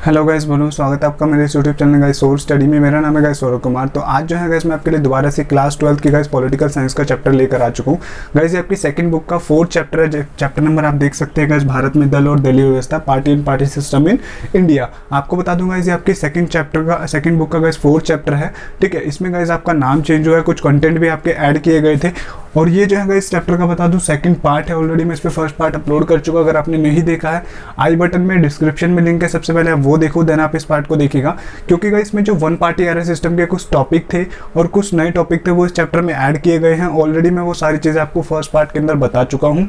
Hello guys, बोलो स्वागत है आपका मेरे YouTube channel guys source study में। मेरा नाम है गाइस सौरभ कुमार। तो आज जो है गाइस मैं आपके लिए दोबारा से क्लास 12 की गाइस पॉलिटिकल साइंस का चैप्टर लेकर आ चुका हूँ। गाइस ये आपकी सेकंड बुक का 4th चैप्टर है। चैप्टर नंबर आप देख सकते हैं गाइस, भारत में दल और दलीय व्यवस्था, party and party system in India. आपको बता दूंगा ये आपकी सेकंड बुक का गाइस 4th चैप्टर है। ठीक है, इसमें गाइस आपका नाम चेंज हुआ है, कुछ कंटेंट भी आपके ऐड किए गए थे। और ये जो है गाइस चैप्टर का बता दूं सेकंड पार्ट है। ऑलरेडी मैं इस पर फर्स्ट पार्ट अपलोड कर चुका। अगर आपने नहीं देखा है, आई बटन में डिस्क्रिप्शन में लिंक है, सबसे पहले आप वो देखो, देन आप इस पार्ट को देखिएगा। क्योंकि गाइस इसमें जो वन पार्टी एरर सिस्टम के कुछ टॉपिक थे और कुछ नए टॉपिक थे वो इस चैप्टर में ऐड किए गए हैं। ऑलरेडी मैं वो सारी चीज़ें आपको फर्स्ट पार्ट के अंदर बता चुका हूँ।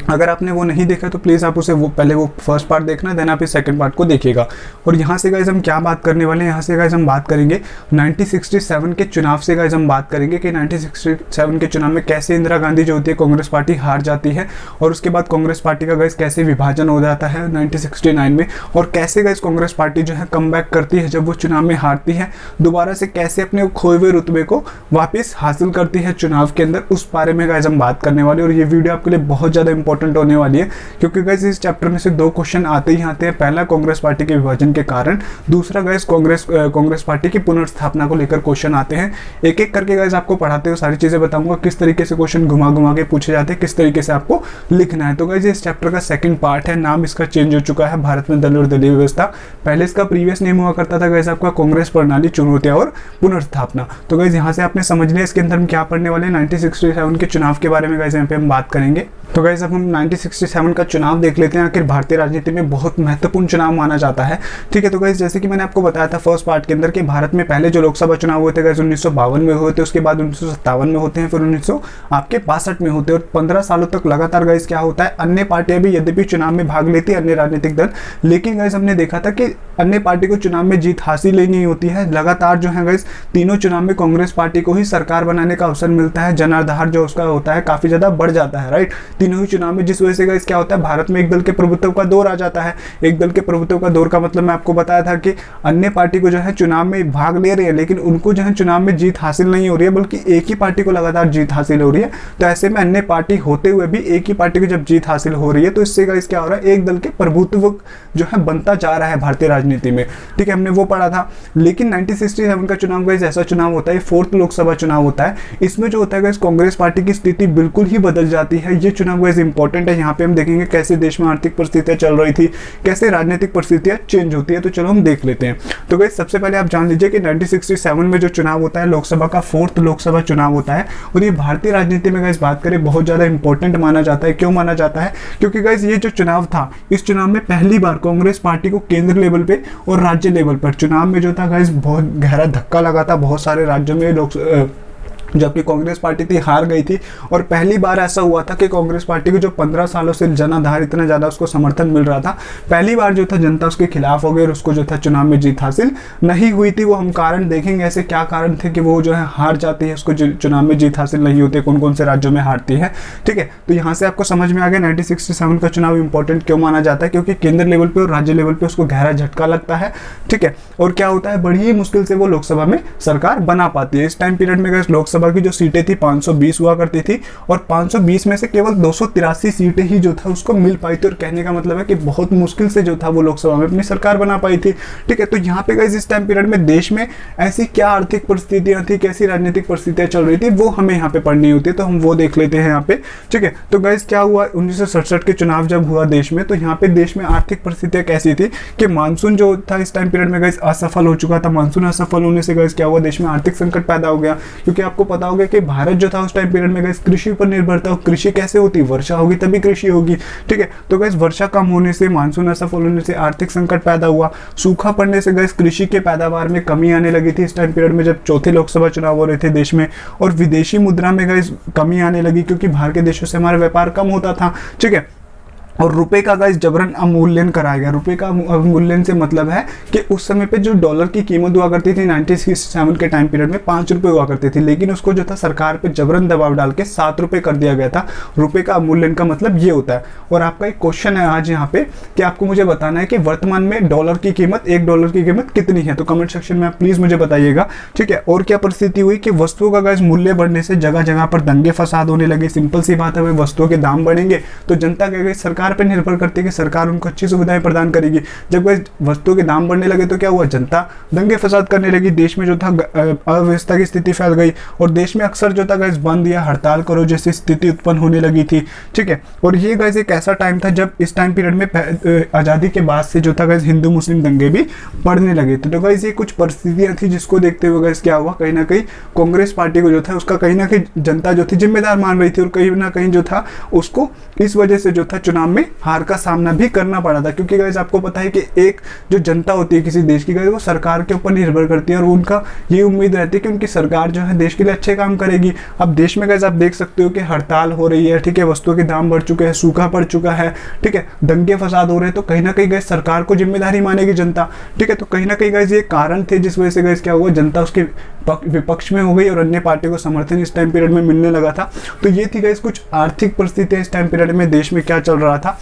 अगर आपने वो नहीं देखा तो प्लीज़ आप उसे पहले वो फर्स्ट पार्ट देखना, देन आप इस सेकंड पार्ट को देखिएगा। और यहाँ से गाइस हम क्या बात करने वाले हैं, यहाँ से गाइस हम बात करेंगे 1967 के चुनाव से। गाइस हम बात करेंगे कि 1967 के चुनाव में कैसे इंदिरा गांधी जो होती है कांग्रेस पार्टी हार जाती है, और उसके बाद कांग्रेस पार्टी का गाइस कैसे विभाजन हो जाता है 1969 में, और कैसे गाइस कांग्रेस पार्टी जो है कमबैक करती है जब वो चुनाव में हारती है, दोबारा से कैसे अपने खोए हुए रुतबे को वापस हासिल करती है चुनाव के अंदर। उस बारे में गाइस हम बात करने वाले। और ये वीडियो आपके लिए बहुत ज़्यादा इंपॉर्टेंट होने वाली है, क्योंकि गाइस इस चैप्टर में से 2 क्वेश्चन आते ही आते हैं। पहला कांग्रेस पार्टी के विभाजन के कारण, दूसरा गाइस कांग्रेस पार्टी की पुनर्स्थापना को लेकर क्वेश्चन आते हैं। एक एक करके गाइस आपको पढ़ाते हुए सारी चीजें बताऊंगा, किस तरीके से क्वेश्चन घुमा घुमा के पूछे जाते हैं, किस तरीके से आपको लिखना है। तो गाइस इस चैप्टर का सेकंड पार्ट है, नाम इसका चेंज हो चुका है, भारत में दल और दलीय व्यवस्था। पहले इसका प्रीवियस नेम हुआ करता था गाइस आपका कांग्रेस प्रणाली, चुनौतियां और पुनर्स्थापना। तो गाइस यहाँ से आपने समझ लिया इसके अंदर हम क्या पढ़ने वाले हैं। 1967 के चुनाव के बारे में गाइस यहाँ पे हम बात करेंगे। तो गाइस अब हम 1967 का चुनाव देख लेते हैं। आखिर भारतीय राजनीति में बहुत महत्वपूर्ण चुनाव माना जाता है। ठीक है, तो गाइस जैसे कि मैंने आपको बताया था फर्स्ट पार्ट के अंदर कि भारत में पहले जो लोकसभा चुनाव हुए थे गाइस 1952 में हुए थे, उसके बाद 1957 में होते हैं, फिर 1962 में होते हैं। और 15 सालों तक लगातार गाइस क्या होता है, अन्य पार्टियां भी यद्यपि चुनाव में भाग लेती है, अन्य राजनीतिक दल, लेकिन गाइस हमने देखा था कि अन्य पार्टी को चुनाव में जीत हासिल ही नहीं होती है। लगातार जो है गाइस तीनों चुनाव में कांग्रेस पार्टी को ही सरकार बनाने का अवसर मिलता है। जनाधार जो उसका होता है काफी ज्यादा बढ़ जाता है, राइट, तीनों ही चुनाव में। जिस वजह से गाइस क्या होता है, भारत में एक दल के प्रभुत्व का दौर आ जाता है। एक दल के प्रभुत्व का दौर का मतलब मैं आपको बताया था कि अन्य पार्टी को जो है चुनाव में भाग ले रही है, लेकिन उनको जो है चुनाव में जीत हासिल नहीं हो रही है, बल्कि एक ही पार्टी को लगातार जीत हासिल हो रही है। तो ऐसे में अन्य पार्टी होते हुए भी एक ही पार्टी को जब जीत हासिल हो रही है, तो इससे गाइस क्या हो रहा है, एक दल के प्रभुत्व जो है बनता जा रहा है भारतीय राजनीति में। ठीक है, हमने वो पढ़ा था। लेकिन 1967 का चुनाव गाइस ऐसा चुनाव होता है, 4th लोकसभा चुनाव होता है। इसमें जो होता है गाइस कांग्रेस पार्टी की स्थिति बिल्कुल ही बदल जाती है। ये चुनाव गाइस इंपॉर्टेंट है। यहाँ पे हम देखेंगे कैसे देश में आर्थिक परिस्थितियां चल रही थी, कैसे राजनीतिक परिस्थितियां चेंज होती है। तो चलो हम देख लेते हैं। तो गाइस सबसे पहले आप जान लीजिए कि 1967 में जो चुनाव होता है लोकसभा का 4th लोकसभा चुनाव होता है, और ये भारतीय राजनीति में गाइस बात करें बहुत ज्यादा इंपॉर्टेंट माना जाता है। क्यों माना जाता है, क्योंकि गाइस ये जो चुनाव था, इस चुनाव में पहली बार कांग्रेस पार्टी को केंद्र लेवल पे और राज्य लेवल पर चुनाव में जो था गाइस बहुत गहरा धक्का लगा था। बहुत सारे राज्यों में जबकि कांग्रेस पार्टी थी हार गई थी, और पहली बार ऐसा हुआ था कि कांग्रेस पार्टी को जो 15 सालों से जनाधार इतना ज़्यादा उसको समर्थन मिल रहा था, पहली बार जो था जनता उसके खिलाफ हो गई और उसको जो था चुनाव में जीत हासिल नहीं हुई थी। वो हम कारण देखेंगे ऐसे क्या कारण थे कि वो जो है हार जाती है, उसको चुनाव में जीत हासिल नहीं होती, कौन कौन से राज्यों में हारती है। ठीक है, तो यहाँ से आपको समझ में आ गया 1967 का चुनाव इंपॉर्टेंट क्यों माना जाता है, क्योंकि केंद्र लेवल पर और राज्य लेवल पर उसको गहरा झटका लगता है। ठीक है, और क्या होता है, बड़ी ही मुश्किल से वो लोकसभा में सरकार बना पाती है। इस टाइम पीरियड में लोकसभा की जो सीटें थी 520 हुआ करती थी, और 520 में से केवल 283 सीटें ही जो था उसको मिल पाई थी। और कहने का मतलब है कि बहुत मुश्किल से जो था वो लोकसभा में अपनी सरकार बना पाई थी। ठीक है, तो यहाँ पे गाइस इस टाइम पीरियड में देश में ऐसी क्या आर्थिक परिस्थितियां थी, कैसी राजनीतिक परिस्थितियां चल रही थी, वो हमें यहाँ पे पढ़नी होती है। तो हम वो देख लेते हैं यहाँ पे। ठीक है, तो गाइस क्या हुआ, 1967 के चुनाव जब हुआ देश में, तो यहाँ पे देश में आर्थिक परिस्थितियां कैसी थी कि मानसून जो था इस टाइम पीरियड में गाइस असफल हो चुका था। मानसून असफल होने से गाइस क्या हुआ, देश में आर्थिक संकट पैदा हो गया। क्योंकि आपको पता होगा कि भारत जो था उस टाइम पीरियड में गाइस कृषि पर निर्भर था। कृषि कैसे होती, वर्षा होगी तभी कृषि होगी। ठीक है, तो गाइस वर्षा कम होने से, मानसून असफल होने से आर्थिक संकट पैदा हुआ। सूखा पड़ने से गाइस कृषि के पैदावार में कमी आने लगी थी इस टाइम पीरियड में जब 4थे लोकसभा चुनाव हो रहे थे देश में। और विदेशी मुद्रा में गाइस कमी आने लगी, क्योंकि बाहर के देशों से हमारा व्यापार कम होता था। ठीक है, और रुपए का गाइस जबरन अवमूल्यन कराया गया। रुपए का अवमूल्यन से मतलब है कि उस समय पे जो डॉलर की कीमत हुआ करती थी 1967 के टाइम पीरियड में 5 रुपए हुआ करती थी, लेकिन उसको जो था सरकार पे जबरन दबाव डाल के 7 रुपए कर दिया गया था। रुपए का अवमूल्यन का मतलब ये होता है। और आपका एक क्वेश्चन है आज यहाँ पे कि आपको मुझे बताना है कि वर्तमान में डॉलर की कीमत, 1 डॉलर की कीमत कितनी है। तो कमेंट सेक्शन में आप प्लीज मुझे बताइएगा। ठीक है, और क्या परिस्थिति हुई कि वस्तुओं का गाइस मूल्य बढ़ने से जगह जगह पर दंगे फसाद होने लगे। सिंपल सी बात है, वस्तुओं के दाम बढ़ेंगे तो जनता क्या, सरकार सरकार पर निर्भर करती है कि सरकार उनको अच्छी सुविधाएं प्रदान करेगी। जब गाइस वस्तुओं के दाम बढ़ने लगे तो क्या हुआ, जनता दंगे फसाद करने लगी, देश में जो था अव्यवस्था की स्थिति फैल गई और देश में अक्सर जो था गाइस बंद या हड़ताल करो जैसी स्थिति उत्पन्न होने लगी थी। ठीक है, और ये गाइस एक ऐसा टाइम था जब इस टाइम पीरियड में आज़ादी के बाद से जो था गाइस हिंदू मुस्लिम दंगे भी बढ़ने लगे थे। तो गाइस ये कुछ परिस्थितियां थी जिसको देखते हुए गाइस क्या हुआ, कहीं ना कहीं कांग्रेस पार्टी को जो था उसका कहीं ना कहीं जनता जो थी जिम्मेदार मान रही थी और कहीं ना कहीं जो था उसको इस वजह से जो था चुनाव में हार का सामना भी करना पड़ा था। क्योंकि गाइस आपको पता है कि एक जो जनता होती है किसी देश की गाइस वो सरकार के ऊपर निर्भर करती है और उनका ये उम्मीद रहती है कि उनकी सरकार जो है देश के लिए अच्छे काम करेगी। अब देश में गाइस आप देख सकते हो कि हड़ताल हो रही है, ठीक है, वस्तुओं के दाम बढ़ चुके हैं, सूखा पड़ चुका है, ठीक है, दंगे फसाद हो रहे हैं, तो कहीं ना कहीं गाइस सरकार को जिम्मेदारी मानेगी जनता। ठीक है, तो कहीं ना कहीं गाइस ये कारण थे जिस वजह से गाइस क्या हुआ, जनता उसके विपक्ष में हो गई और अन्य पार्टी को समर्थन इस टाइम पीरियड में मिलने लगा था। तो ये थी गाइस कुछ आर्थिक परिस्थितियां इस टाइम पीरियड में देश में क्या चल रहा था।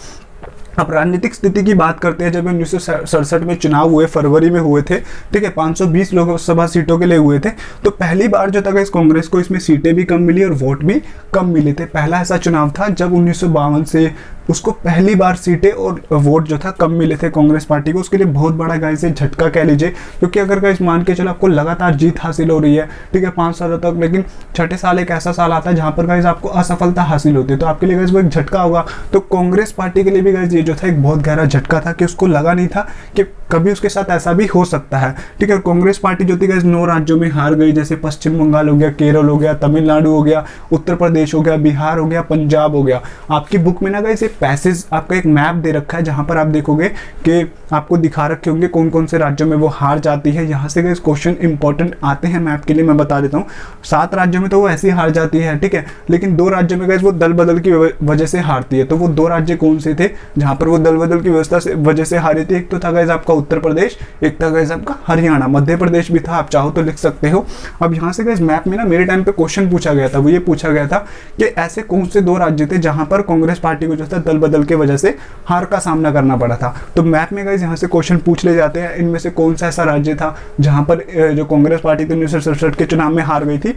अब राजनीतिक स्थिति की बात करते हैं। जब 1967 में चुनाव हुए, फरवरी में हुए थे, ठीक है, 520 लोकसभा सीटों के लिए हुए थे, तो पहली बार जो था इस कांग्रेस को इसमें सीटें भी कम मिली और वोट भी कम मिले थे। पहला ऐसा चुनाव था जब 1952 से उसको पहली बार सीटें और वोट जो था कम मिले थे कांग्रेस पार्टी को। उसके लिए बहुत बड़ा गाइस झटका कह लीजिए, क्योंकि अगर गाइस मान के चलो आपको लगातार जीत हासिल हो रही है, ठीक है, 5 सालों तक, लेकिन छठे साल एक ऐसा साल आता है जहां पर गाइस आपको असफलता हासिल होती है, तो आपके लिए गाइस वो एक झटका होगा। तो कांग्रेस पार्टी के लिए भी गाइस ये जो था एक बहुत गहरा झटका था कि उसको लगा नहीं था कि कभी उसके साथ ऐसा भी हो सकता है। ठीक है, कांग्रेस पार्टी जो थी गाइस 9 राज्यों में हार गई, जैसे पश्चिम बंगाल हो गया, केरल हो गया, तमिलनाडु हो गया, उत्तर प्रदेश हो गया, बिहार हो गया, पंजाब हो गया। आपकी बुक में ना गाइस एक पैसेज आपका एक मैप दे रखा है जहां पर आप देखोगे कि आपको दिखा रखे होंगे कौन कौन से राज्यों में वो हार जाती है। यहाँ से गाइस क्वेश्चन इंपॉर्टेंट आते हैं मैप के लिए, मैं बता देता हूँ। 7 राज्यों में तो वो ऐसी हार जाती है, ठीक है, लेकिन 2 राज्यों में गाइस वो दल बदल की वजह से हारती है। तो वो 2 राज्य कौन से थे जहां पर वो दल बदल की व्यवस्था से वजह से हारी थी? एक तो था गाइस आपका उत्तर प्रदेश, एक था गाइस आपका हरियाणा, मध्य प्रदेश भी था, आप चाहो तो लिख सकते हो। अब यहाँ से गाइस मैप में ना मेरे टाइम पे क्वेश्चन पूछा गया था, वो ये पूछा गया था कि ऐसे कौन से 2 राज्य थे जहां पर कांग्रेस पार्टी को जो था दल बदल के वजह से हार का सामना करना पड़ा था। तो मैप में गाइस यहाँ से क्वेश्चन पूछ ले जाते हैं, इनमें से कौन सा ऐसा राज्य था जहां पर जो कांग्रेस पार्टी थी 1967 के चुनाव में हार गई थी।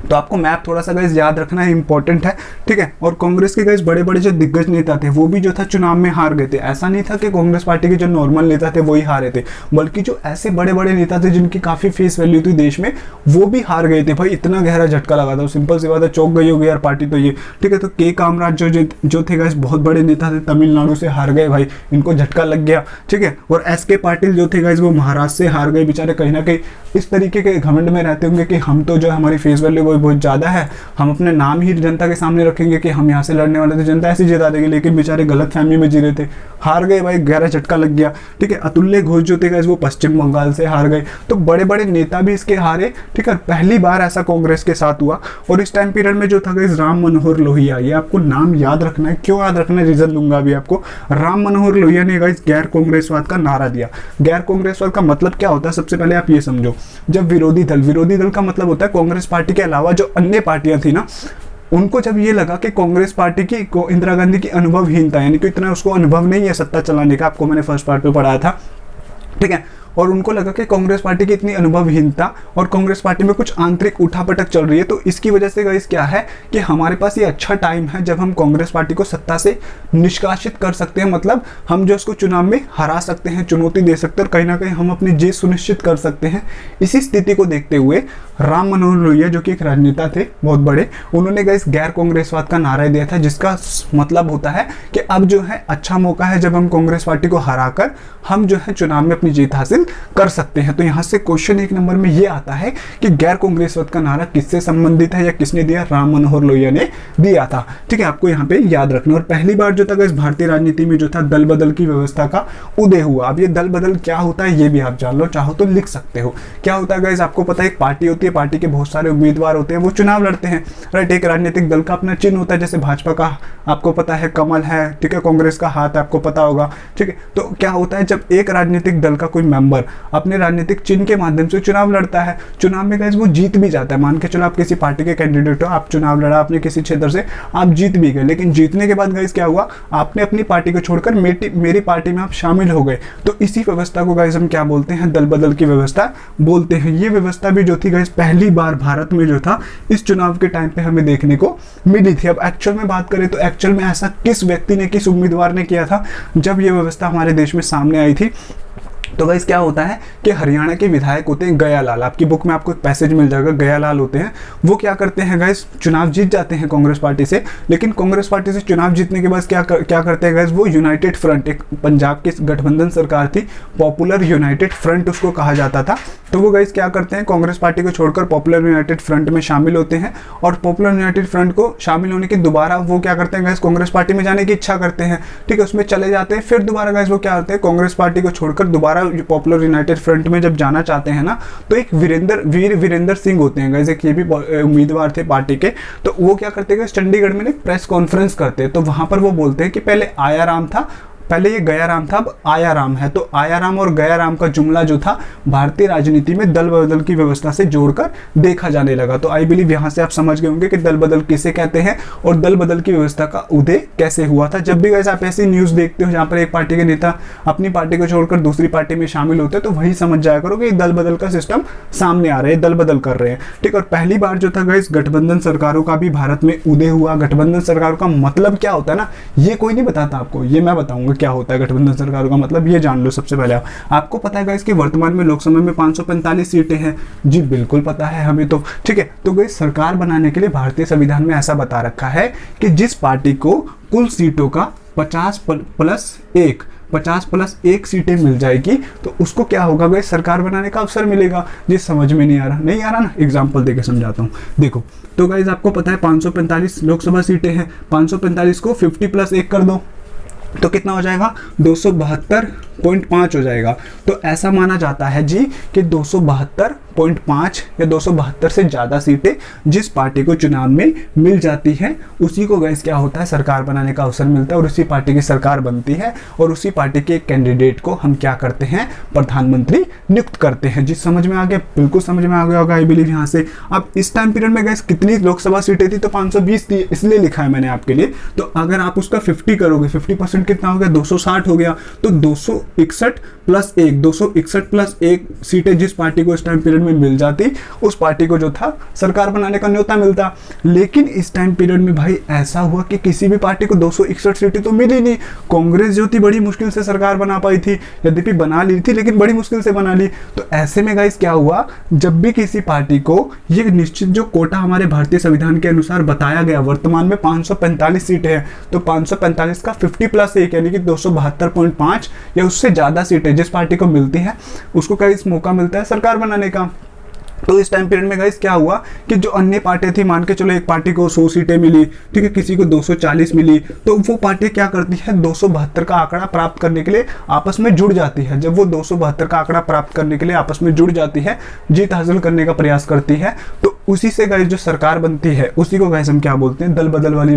तो आपको मैप थोड़ा सा गाइस याद रखना है, इंपॉर्टेंट है, ठीक है। और कांग्रेस के गाइस बड़े बड़े जो दिग्गज नेता थे वो भी जो था चुनाव में हार गए थे। ऐसा नहीं था कि कांग्रेस पार्टी के जो नॉर्मल नेता थे वही हारे थे, बल्कि जो ऐसे बड़े बड़े नेता थे जिनकी काफी फेस वैल्यू थी देश में, वो भी हार गए थे। भाई इतना गहरा झटका लगा था, सिंपल सी बात है, चौंक गई होगी यार पार्टी तो ये, ठीक है। तो के कामराज जो थे गाइस बहुत बड़े नेता थे, तमिलनाडु से हार गए, भाई इनको झटका लग गया, ठीक है। और एस के पाटिल जो थे गाइस वो महाराष्ट्र से हार गए, बेचारे कहीं ना कहीं इस तरीके के घमंड में रहते होंगे कि हम तो जो हमारी फेस वैल्यू वो बहुत ज्यादा है, हम अपने नाम ही जनता के सामने रखेंगे कि हम यहाँ से लड़ने वाले थे, जनता ऐसे जिता देगी, लेकिन बेचारे गलत फहमी में जी रहे थे, हार गए भाई, गहरा झटका लग गया, ठीक है। अतुल्य घोष जो थे गाइस वो पश्चिम बंगाल से हार गए। तो बड़े बड़े नेता भी इसके हारे, ठीक है। पहली बार ऐसा कांग्रेस के साथ हुआ। और इस टाइम पीरियड में जो था गाइस राम मनोहर लोहिया, ये आपको नाम याद रखना है। क्यों याद रखना है, रीजन दूंगा अभी आपको। राम मनोहर लोहिया ने गाइस गैर कांग्रेसवाद का नारा दिया। गैर कांग्रेसवाद का मतलब क्या होता है, सबसे पहले आप ये समझो। जब विरोधी दल का मतलब होता है कांग्रेस पार्टी के अलावा जो अन्य पार्टियां थी ना, उनको जब ये लगा कि कांग्रेस पार्टी की इंदिरा गांधी की अनुभवहीनता, यानी कि इतना उसको अनुभव नहीं है सत्ता चलाने का, आपको मैंने फर्स्ट पार्ट में पढ़ाया था, ठीक है। और उनको लगा कि कांग्रेस पार्टी की इतनी अनुभवहीनता और कांग्रेस पार्टी में कुछ आंतरिक उठापटक चल रही है, तो इसकी वजह से गाइस क्या है कि हमारे पास ये अच्छा टाइम है जब हम कांग्रेस पार्टी को सत्ता से निष्कासित कर सकते हैं। मतलब हम जो उसको चुनाव में हरा सकते हैं, चुनौती दे सकते हैं और कहीं ना कहीं हम अपनी जीत सुनिश्चित कर सकते हैं। इसी स्थिति को देखते हुए राम मनोहर लोहिया जो कि एक राजनेता थे बहुत बड़े, उन्होंने गाइस गैर कांग्रेसवाद का नारा दिया था, जिसका मतलब होता है कि अब जो है अच्छा मौका है जब हम कांग्रेस पार्टी को हराकर हम जो है चुनाव में अपनी जीत हासिल कर सकते हैं। तो यहाँ से क्वेश्चन 1 नंबर में ये आता है कि गैर कांग्रेसवाद का नारा किससे संबंधित है या किसने दिया? राम मनोहर लोहिया ने दिया था, ठीक है। आपको यहाँ पे याद रखना। और पहली बार जो था इस भारतीय राजनीति में जो था दल बदल की व्यवस्था का उदय हुआ। अब ये दल बदल क्या होता है ये भी आप जान लो, चाहो तो लिख सकते हो। क्या होता है गाइस, आपको पता है एक पार्टी होती है, पार्टी के बहुत सारे उम्मीदवार होते हैं, वो चुनाव लड़ते हैं, राइट। एक राजनीतिक दल का अपना चिन्ह होता है, जैसे भाजपा का आपको पता है कमल है, ठीक है, कांग्रेस का हाथ आपको पता होगा, ठीक है। तो क्या होता है जब एक राजनीतिक दल का कोई मेंबर मेंबर अपने राजनीतिक चिन्ह के माध्यम से चुनाव लड़ता है। चुनाव में गाइस वो जीत भी जाता है। मान के चलो आप किसी पार्टी के कैंडिडेट हो, आप चुनाव लड़ा अपने किसी क्षेत्र से, आप जीत भी गए, लेकिन जीतने के बाद गाइस क्या हुआ, आपने अपनी पार्टी को छोड़कर मेरी पार्टी में आप शामिल हो गए। तो इसी व्यवस्था को गाइस हम क्या बोलते हैं, दल बदल की व्यवस्था बोलते हैं। ये व्यवस्था भी जो थी गाइस पहली बार भारत में जो था इस चुनाव के टाइम पे हमें देखने को मिली थी। अब एक्चुअल में बात करें तो एक्चुअल में ऐसा किस व्यक्ति ने, किस उम्मीदवार ने किया था जब ये व्यवस्था हमारे देश में सामने आई थी। तो गाइस क्या होता है कि हरियाणा के विधायक होते हैं गयालाल, आपकी बुक में आपको एक पैसेज मिल जाएगा, गयालाल होते हैं। वो क्या करते हैं गाइस, चुनाव जीत जाते हैं कांग्रेस पार्टी से, लेकिन कांग्रेस पार्टी से चुनाव जीतने के बाद क्या करते हैं गाइस, वो यूनाइटेड फ्रंट, एक पंजाब की गठबंधन सरकार थी, पॉपुलर यूनाइटेड फ्रंट उसको कहा जाता था। तो वो गाइस क्या करते हैं, कांग्रेस पार्टी को छोड़कर पॉपुलर यूनाइटेड फ्रंट में शामिल होते हैं, और पॉपुलर यूनाइटेड फ्रंट को शामिल होने के दोबारा वो क्या करते हैं गाइस, कांग्रेस पार्टी में जाने की इच्छा करते हैं, ठीक है, उसमें चले जाते हैं। फिर दोबारा गाइस वो क्या होते हैं, कांग्रेस पार्टी को छोड़कर दोबारा पॉपुलर यूनाइटेड फ्रंट में जब जाना चाहते हैं ना, तो एक वीरेंद्र सिंह होते हैं गाइस, एक ये भी उम्मीदवार थे पार्टी के। तो वो क्या करते हैं, चंडीगढ़ में एक प्रेस कॉन्फ्रेंस करते हैं। तो वहां पर वो बोलते हैं कि पहले आयाराम था, पहले ये गयाराम था, अब आयाराम है। तो आयाराम और गयाराम का जुमला जो था भारतीय राजनीति में दल बदल की व्यवस्था से जोड़कर देखा जाने लगा। तो आई बिलीव यहां से आप समझ गए होंगे कि दल बदल किसे कहते हैं और दल बदल की व्यवस्था का उदय कैसे हुआ था। जब भी गाइस आप ऐसी न्यूज देखते हो जहां पर एक पार्टी के नेता अपनी पार्टी को छोड़कर दूसरी पार्टी में शामिल होते हैं, तो वही समझ जाया करो कि दल बदल का सिस्टम सामने आ रहा है, दल बदल कर रहे हैं, ठीक। और पहली बार जो था गाइस गठबंधन सरकारों का भी भारत में उदय हुआ। गठबंधन सरकारों का मतलब क्या होता है ना, ये कोई नहीं बताता आपको, ये मैं बताऊंगा क्या होता है गठबंधन सरकारों का मतलब, ये जान लो सबसे पहले। आपको पता है गाइस कि वर्तमान में लोकसभा में 545 सीटें हैं, जी बिल्कुल पता है हमें तो, ठीक है। तो गाइस सरकार बनाने के लिए भारतीय संविधान में ऐसा बता रखा है कि जिस पार्टी को कुल सीटों का 50 प्लस 1 सीटें मिल जाएगी तो उसको क्या होगा गाइस, सरकार बनाने का अवसर मिलेगा। जी समझ में नहीं आ रहा ना, एग्जांपल देके समझाता हूँ। देखो तो गाइस आपको पता है 545 लोकसभा सीटें हैं, 545 को 50 प्लस 1 कर दो तो कितना हो जाएगा, 272.5 हो जाएगा। तो ऐसा माना जाता है जी कि 272.5 या 272 से ज़्यादा सीटें जिस पार्टी को चुनाव में मिल जाती है उसी को गाइस क्या होता है, सरकार बनाने का अवसर मिलता है और उसी पार्टी की सरकार बनती है और उसी पार्टी के कैंडिडेट को हम क्या करते हैं, प्रधानमंत्री नियुक्त करते हैं। जी समझ में आ गया, बिल्कुल समझ में आ गया होगा आई बिलीव यहाँ से। अब इस टाइम पीरियड में गाइस कितनी लोकसभा सीटें थी, तो 520 थी, इसलिए लिखा है मैंने आपके लिए। तो अगर आप उसका 50 करोगे, 50% कितना हो गया, 260 हो गया। तो 261 प्लस 1, 261 प्लस 1 सीटें जिस पार्टी को इस टाइम पीरियड में मिल जाती, उस पार्टी को जो था सरकार बनाने का न्योता मिलता। लेकिन इस टाइम पीरियड में भाई ऐसा हुआ कि किसी भी पार्टी को 261 सीटें तो मिली नहीं। कांग्रेस जो थी बड़ी मुश्किल से सरकार बना पाई थी, यद्यपि बना ली थी लेकिन बड़ी मुश्किल से बना ली। तो ऐसे में गाइस क्या हुआ, जब भी किसी पार्टी को ये निश्चित जो कोटा हमारे भारतीय संविधान के अनुसार बताया गया, वर्तमान में 545 सीटें हैं, तो 545 का 50 प्लस 1 यानी कि 272.5 या उससे ज्यादा सीटें जिस पार्टी को मिलती है उसको गाइस मौका मिलता है सरकार बनाने का। तो इस टाइम पीरियड में गाइस क्या हुआ कि जो अन्य पार्टी थी, मान के चलो एक पार्टी को 100 सीटें मिली, ठीक है, किसी को 240 मिली, तो वो पार्टी क्या करती है, 272 का आंकड़ा प्राप्त करने के लिए आपस में जुड़ जाती है। जब वो 272 का आंकड़ा प्राप्त करने के लिए आपस में जुड़ जाती है, जीत हासिल करने का प्रयास करती है, तो उसी से गाइस जो सरकार बनती है उसी को गाइस हम क्या बोलते हैं, दल बदल वाली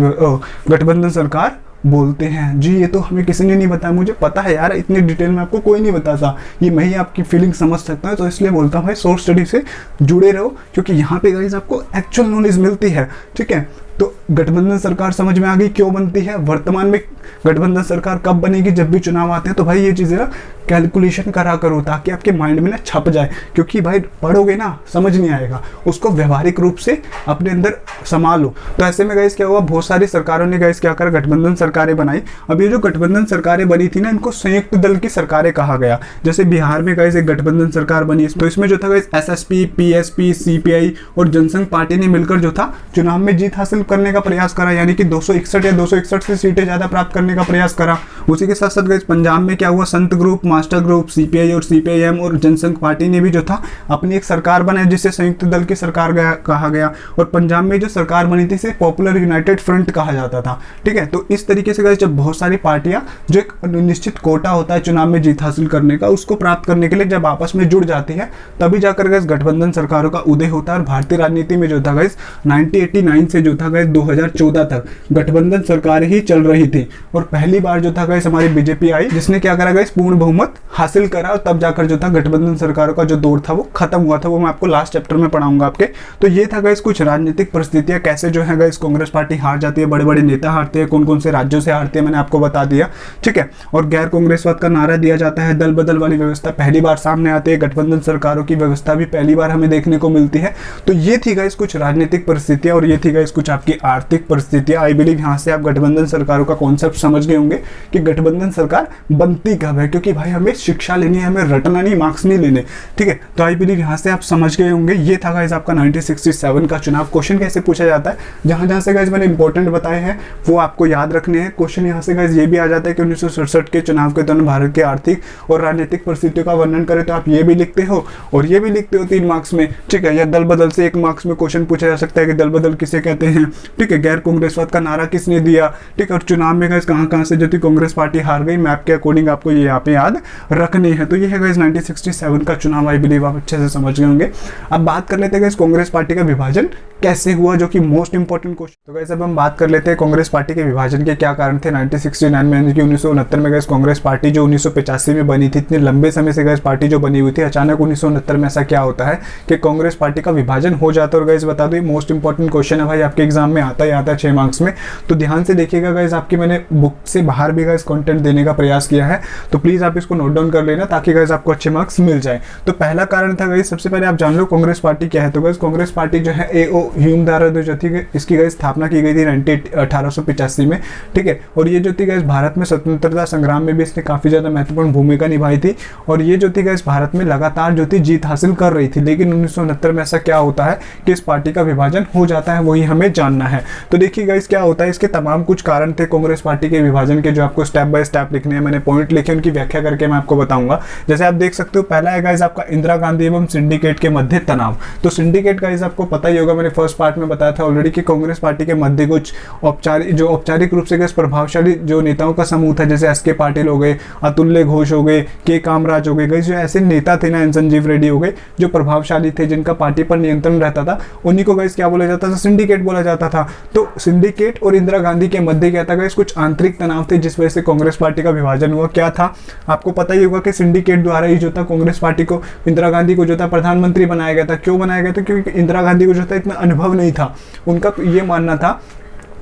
गठबंधन सरकार बोलते हैं। जी ये तो हमें किसी ने नहीं बताया, मुझे पता है यार, इतनी डिटेल में आपको कोई नहीं बताता, ये मैं ही आपकी फीलिंग समझ सकता हूँ, तो इसलिए बोलता हूँ भाई सोर्स स्टडी से जुड़े रहो, क्योंकि यहाँ पे गाइस आपको एक्चुअल नॉलेज मिलती है, ठीक है। तो गठबंधन सरकार समझ में आ गई क्यों बनती है, वर्तमान में गठबंधन सरकार कब बनेगी, जब भी चुनाव आते हैं। तो भाई ये चीज़ें ना कैलकुलेशन करा करो ताकि आपके माइंड में ना छप जाए, क्योंकि भाई पढ़ोगे ना समझ नहीं आएगा, उसको व्यवहारिक रूप से अपने अंदर संभालो। तो ऐसे में गाइस क्या हुआ, बहुत सारी सरकारों ने गाइस क्या करा, गठबंधन सरकारें बनाई। अब ये जो गठबंधन सरकारें बनी थी ना, इनको संयुक्त दल की सरकारें कहा गया। जैसे बिहार में गाइस एक गठबंधन सरकार बनी, तो इसमें जो था गाइस एसएसपी, पीएसपी, सीपीआई और जनसंघ पार्टी ने मिलकर जो था चुनाव में जीत हासिल करने का प्रयास करा, यानी कि 261 या 261 से सीटें ज्यादा प्राप्त करने का प्रयास करा। उसी के साथ साथ गाइस पंजाब में क्या हुआ, संत ग्रुप, मास्टर ग्रुप, सीपीआई और सीपीआईएम और जनसंघ पार्टी ने भी जो था अपनी एक सरकार बनाई जिसे संयुक्त दल की सरकार कहा गया। और पंजाब में जो सरकार बनी थी इसे पॉपुलर यूनाइटेड फ्रंट कहा जाता था, ठीक है। तो इस तरीके से गाइस जब बहुत सारी पार्टियां जो एक निश्चित कोटा होता है चुनाव में जीत हासिल करने का, उसको प्राप्त करने के लिए जब आपस में जुड़ जाती है, तभी जाकर गाइस गठबंधन सरकारों का उदय होता है। और भारतीय राजनीति में जो था गाइस 1989 से जो था गाइस 2014 तक गठबंधन सरकार ही चल रही थी और पहली बार जो था गाइस हमारी बीजेपी आई जिसने क्या करा गाइस पूर्ण बहुमत हासिल करा और तब जाकर जो था गठबंधन सरकारों का जो दौर था वो खत्म हुआ था। वो मैं आपको लास्ट चैप्टर में पढ़ाऊंगा आपके। तो ये था गाइस कुछ राजनीतिक परिस्थितियां कैसे जो है गाइस कांग्रेस पार्टी हार जाती है, बड़े बड़े नेता हारते हैं, कौन कौन से राज्यों से हारते हैं मैंने आपको बता दिया, ठीक है। और गैर कांग्रेसवाद का नारा दिया जाता है, दल बदल वाली व्यवस्था पहली बार सामने आती है, गठबंधन सरकारों की व्यवस्था भी पहली बार हमें देखने को मिलती है। तो ये थी गाइस कुछ राजनीतिक परिस्थितियां और ये थी गाइस कुछ आपकी आर्थिक परिस्थितियां। आई बिलीव यहाँ से आप गठबंधन सरकारों का कॉन्सेप्ट समझ गए होंगे कि गठबंधन सरकार बनती कब है, क्योंकि भाई हमें शिक्षा लेनी है, हमें रटना नहीं, मार्क्स नहीं लेने, ठीक है। तो आई बिलीव यहाँ से आप समझ गए होंगे। ये था गाइस आपका 1967 का चुनाव। क्वेश्चन कैसे पूछा जाता है, जहां जहां से गाइस मैंने इंपॉर्टेंट बताए हैं वो आपको याद रखने हैं। क्वेश्चन यहाँ से गाइस ये भी आ जाता है कि 1967 के चुनाव के दौरान भारत के आर्थिक और राजनीतिक परिस्थितियों का वर्णन करें, तो आप ये भी लिखते हो और ये भी लिखते हो 3 मार्क्स में, ठीक है। या दल बदल से 1 मार्क्स में क्वेश्चन पूछा जा सकता है कि दल बदल किसे कहते हैं, ठीक है। गैर कांग्रेसवाद का नारा किसने दिया, ठीक है। और चुनाव में गाइस कहां कहां से जो थी कांग्रेस पार्टी हार गई, मैप के अकॉर्डिंग आपको ये यहाँ पे याद रखने हैं। तो ये है गाइस 1967 का चुनाव। आई बिलीव आप अच्छे से समझ गए होंगे। अब बात कर लेते हैं गाइस कांग्रेस पार्टी का विभाजन कैसे हुआ, जो कि मोस्ट इंपॉर्टेंट क्वेश्चन। तो गाइस अब हम बात कर लेते हैं कांग्रेस पार्टी के विभाजन के क्या कारण थे 1969 में, यानी कि 1969 में गाइस कांग्रेस पार्टी जो 1985 में बनी थी, इतने लंबे समय से गाइस पार्टी जो बनी हुई थी, अचानक 1969 में ऐसा क्या होता है कि कांग्रेस पार्टी का विभाजन हो जाता है। और गाइस बता दो ये मोस्ट इंपॉर्टेंट क्वेश्चन है भाई, आपके एग्जाम में आता ही आता है 6 मार्क्स में। तो ध्यान से देखिएगा गाइस, आपकी मैंने बुक से बाहर भी गाइस कंटेंट देने का प्रयास किया है, तो प्लीज आप इसको नोट डाउन कर लेना ताकि गाइस आपको अच्छे मार्क्स मिल जाए। तो पहला कारण था गाइस, सबसे पहले आप जान लो कांग्रेस पार्टी क्या है। तो गाइस कांग्रेस पार्टी जो है एओ ह्यूम द्वारा जो थी इसकी गाइस स्थापना की गई थी 1885 में, ठीक है। और ये जो थी गाइस भारत में स्वतंत्रता संग्राम में भी इसने काफी ज्यादा महत्वपूर्ण भूमिका निभाई थी और ये जो थी गाइस भारत में लगातार जो थी जीत हासिल कर रही थी। लेकिन 1969 में ऐसा क्या होता है कि इस पार्टी का विभाजन हो जाता है, वही हमें जानना है। तो देखिए गाइस क्या होता है, इसके तमाम कुछ कारण थे कांग्रेस पार्टी के विभाजन के, जो आपको स्टेप बाय स्टेप लिखने हैं। मैंने पॉइंट लिखे, उनकी व्याख्या करके मैं आपको बताऊंगा। जैसे आप देख सकते हो, पहला है गाइस आपका इंदिरा गांधी एवं सिंडिकेट के मध्य तनाव। तो सिंडिकेट गाइस आपको पता ही होगा, मैंने फर्स्ट पार्ट में बताया था ऑलरेडी कि कांग्रेस पार्टी के मध्य कुछ औपचारिक रूप से प्रभावशाली जो नेताओं का समूह था, जैसे एस के पाटिल हो गए, अतुल्य घोष हो गए, के कामराज हो गए, जो ऐसे नेता थे ना, एन संजीव रेड्डी हो गए, जो प्रभावशाली थे, जिनका पार्टी पर नियंत्रण रहता था, उन्हीं को गाइस क्या बोला जाता था, सिंडिकेट बोला जाता था। तो सिंडिकेट और इंदिरा गांधी के मध्य क्या था गाइस, कुछ आंतरिक तनाव थे जिस वजह से कांग्रेस पार्टी का विभाजन हुआ। क्या था आपको पता ही होगा कि सिंडिकेट द्वारा ही जो था कांग्रेस पार्टी को, इंदिरा गांधी को जो था प्रधानमंत्री बनाया गया था। क्यों बनाया गया था, क्योंकि इंदिरा गांधी को जो था इतना अनुभव नहीं था। उनका ये मानना था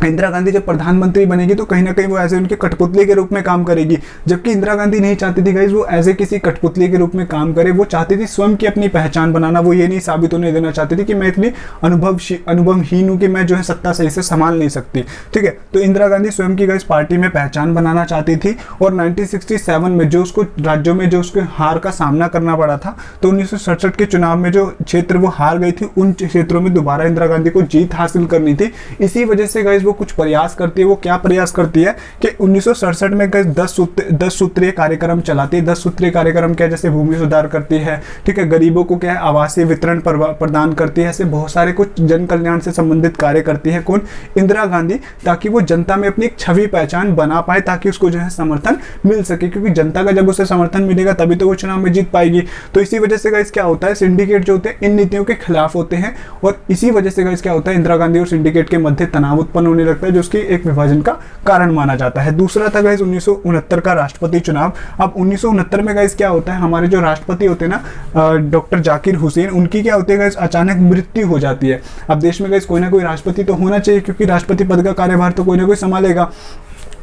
इंदिरा गांधी जब प्रधानमंत्री बनेगी तो कहीं ना कहीं वो ऐसे उनके कठपुतली के रूप में काम करेगी, जबकि इंदिरा गांधी नहीं चाहती थी गाइस वो ऐसे किसी कठपुतली के रूप में काम करे। वो चाहती थी स्वयं की अपनी पहचान बनाना। वो ये नहीं साबित होने देना चाहती थी कि मैं इतनी अनुभवहीन हूं कि मैं जो है सत्ता सही से संभाल नहीं सकती, ठीक है। तो इंदिरा गांधी स्वयं की गाइस पार्टी में पहचान बनाना चाहती थी और 1967 में जो उसको राज्यों में जो उसके हार का सामना करना पड़ा था, तो 1967 के चुनाव में जो क्षेत्र वो हार गई थी, उन क्षेत्रों में दोबारा इंदिरा गांधी को जीत हासिल करनी थी। इसी वजह से गाइस वो कुछ प्रयास करती है। वो क्या प्रयास करती है कि 1967 में 10 सूत्रीय कार्यक्रम चलाती है। 10 सूत्रीय कार्यक्रम क्या, जैसे भूमि सुधार करती है, ठीक है, गरीबों को क्या है आवासीय वितरण प्रदान करती है, ऐसे बहुत सारे कुछ जन कल्याण से संबंधित कार्य करती है। कौन, इंदिरा गांधी, ताकि वो जनता में अपनी एक छवि पहचान बना पाए, ताकि उसको जो है समर्थन मिल सके, क्योंकि जनता का जब उसे समर्थन मिलेगा तभी तो वो चुनाव में जीत पाएगी। तो इसी वजह से गाइस क्या होता है, सिंडिकेट जो होते हैं इन नीतियों के खिलाफ होते हैं और इसी वजह से गाइस क्या होता है, इंदिरा गांधी और सिंडिकेट के मध्य तनाव उत्पन्न होने लगता है, जो उसकी एक विभाजन का कारण माना जाता है। दूसरा था गाइस 1969 का राष्ट्रपति चुनाव। अब 1969 में गाइस क्या होता है, हमारे जो राष्ट्रपति होते हैं ना डॉक्टर जाकिर हुसैन, उनकी क्या होती है गाइस अचानक मृत्यु हो जाती है। अब देश में गाइस कोई ना कोई राष्ट्रपति तो होना चाहिए, क्योंकि राष्ट्रपति पद का कार्यभार तो कोई ना कोई संभालेगा।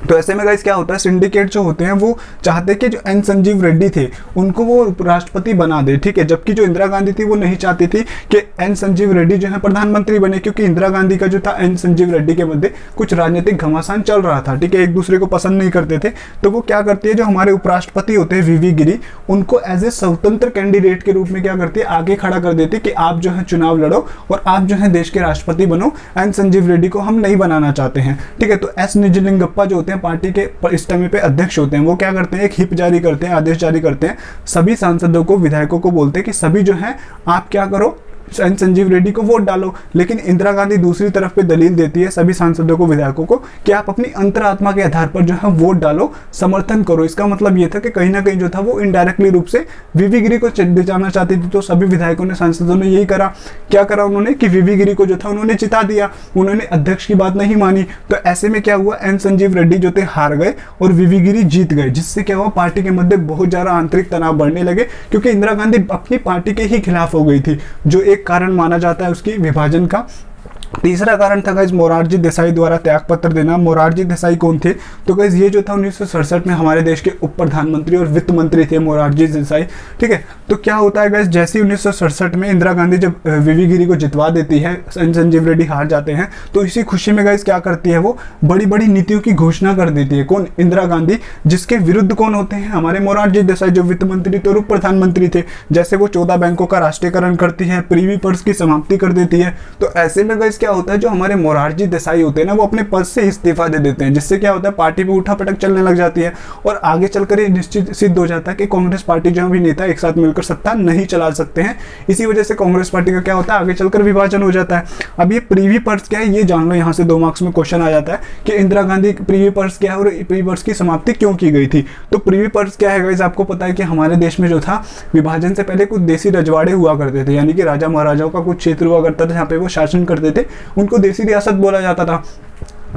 तो ऐसे में गाइस क्या होता है, सिंडिकेट जो होते हैं वो चाहते कि जो एन संजीव रेड्डी थे उनको वो राष्ट्रपति बना दे, ठीक है। जबकि जो इंदिरा गांधी थी वो नहीं चाहती थी कि एन संजीव रेड्डी जो है प्रधानमंत्री बने, क्योंकि इंदिरा गांधी का जो था एन संजीव रेड्डी के मध्य कुछ राजनीतिक घमासान चल रहा था, ठीक है, एक दूसरे को पसंद नहीं करते थे। तो वो क्या करती है, जो हमारे उपराष्ट्रपति होते हैं वीवी गिरी, उनको एज ए स्वतंत्र कैंडिडेट के रूप में क्या करती है, आगे खड़ा कर देती है कि आप जो है चुनाव लड़ो और आप जो है देश के राष्ट्रपति बनो, एन संजीव रेड्डी को हम नहीं बनाना चाहते हैं, ठीक है। तो एस निजलिंगप्पा जो होते हैं पार्टी के इस टाइम पे अध्यक्ष होते हैं, वो क्या करते हैं, एक हिप जारी करते हैं, आदेश जारी करते हैं, सभी सांसदों को, विधायकों को बोलते हैं कि सभी जो है आप क्या करो, एन संजीव रेड्डी को वोट डालो। लेकिन इंदिरा गांधी दूसरी तरफ पे दलील देती है सभी सांसदों को, विधायकों को, कि आप अपनी अंतरात्मा के आधार पर जो है वोट डालो, समर्थन करो। इसका मतलब ये था कि कहीं ना कहीं जो था वो इनडायरेक्टली रूप से वीवी गिरी को जिताना चाहती थी। तो सभी विधायकों ने, सांसदों ने यही करा। क्या करा उन्होंने कि वीवी गिरी को जो था उन्होंने जिता दिया, उन्होंने अध्यक्ष की बात नहीं मानी। तो ऐसे में क्या हुआ, एन संजीव रेड्डी जो थे हार गए और वीवी गिरी जीत गए, जिससे क्या हुआ, पार्टी के मध्य बहुत ज्यादा आंतरिक तनाव बढ़ने लगे, क्योंकि इंदिरा गांधी अपनी पार्टी के ही खिलाफ हो गई थी, जो एक कारण माना जाता है उसकी विभाजन का। तीसरा कारण था गाइस मोरारजी देसाई द्वारा त्यागपत्र देना। मोरारजी देसाई कौन थे, तो गाइस ये जो था 1967 में हमारे देश के उप प्रधानमंत्री और वित्त मंत्री थे मोरारजी देसाई। ठीक है, तो क्या होता है गाइस, जैसे ही 1967 में इंदिरा गांधी जब वीवी गिरी को जितवा देती है, संजीव रेड्डी हार जाते हैं, तो इसी खुशी में गाइस क्या करती है, वो बड़ी बड़ी नीतियों की घोषणा कर देती है। कौन, इंदिरा गांधी, जिसके विरुद्ध कौन होते हैं, हमारे मोरारजी देसाई जो वित्त मंत्री थे और उप प्रधानमंत्री थे। जैसे वो 14 बैंकों का राष्ट्रीयकरण करती है, प्रीवी पर्स की समाप्ति कर देती है। तो ऐसे में गाइस क्या होता है, जो हमारे मोरारजी देसाई होते हैं ना, वो अपने पद से इस्तीफा दे देते हैं, जिससे क्या होता है, पार्टी में उठा पटक चलने लग जाती है और आगे चलकर ये निश्चित सिद्ध हो जाता है कि कांग्रेस पार्टी जो भी नेता एक साथ मिलकर सत्ता नहीं चला सकते हैं। इसी वजह से कांग्रेस पार्टी का क्या होता है, आगे चलकर विभाजन हो जाता है। अब ये प्रीवी पर्स क्या है, ये जान लो, यहाँ से 2 मार्क्स में क्वेश्चन आ जाता है कि इंदिरा गांधी प्रीवी पर्स क्या है और प्रीवी पर्स की समाप्ति क्यों की गई थी। तो प्रीवी पर्स क्या है गाइस, आपको पता है कि हमारे देश में जो था, विभाजन से पहले कुछ देसी रजवाड़े हुआ करते थे, यानी कि राजा महाराजाओं का कुछ क्षेत्र हुआ करता था जहाँ पे वो शासन करते थे, उनको देसी रियासत बोला जाता था।